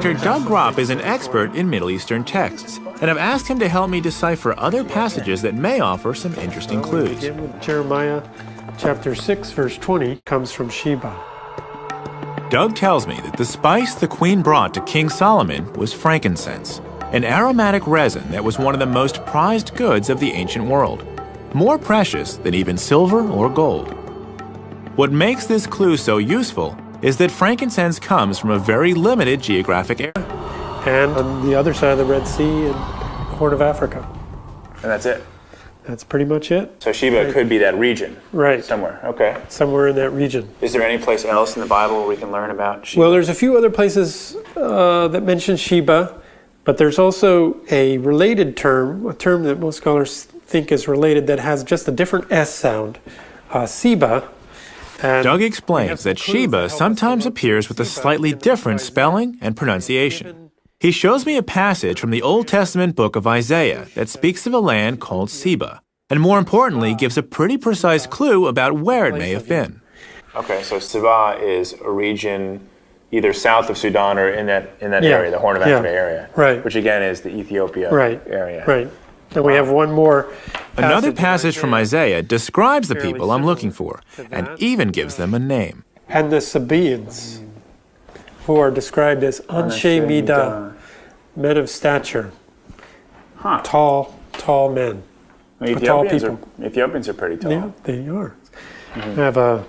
Dr. Doug Gropp is an expert in Middle Eastern texts, and I've asked him to help me decipher other passages that may offer some interesting clues. Begin with Jeremiah chapter 6, verse 20, comes from Sheba. Doug tells me that the spice the queen brought to King Solomon was frankincense, an aromatic resin that was one of the most prized goods of the ancient world, more precious than even silver or gold. What makes this clue so useful is that frankincense comes from a very limited geographic area. And on the other side of the Red Sea and the Horn of Africa. And that's it? That's pretty much it. So Sheba could be that region? Right. Somewhere, okay. Somewhere in that region. Is there any place else in the Bible where we can learn about Sheba? Well, there's a few other places that mention Sheba, but there's also a related term, a term that most scholars think is related that has just a different S sound, Seba. And Doug explains that Sheba sometimes appears with a slightly different spelling and pronunciation. He shows me a passage from the Old Testament book of Isaiah that speaks of a land called Seba, and more importantly gives a pretty precise clue about where it may have been. Okay, so Seba is a region either south of Sudan or in that area, the Horn of Africa area, right. Which again is the Ethiopia area. Right. And we have one more Another passage from Isaiah describes the people I'm looking for, and even gives them a name. And the Sabaeans, who are described as Anshe Midah, men of stature, tall men, tall people. Ethiopians are pretty tall. Yeah, they are. I have a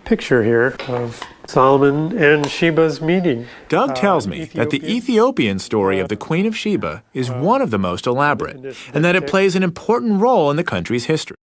picture here of Solomon and Sheba's meeting. Doug tells me that the Ethiopian story of the Queen of Sheba is one of the most elaborate, and that it plays an important role in the country's history.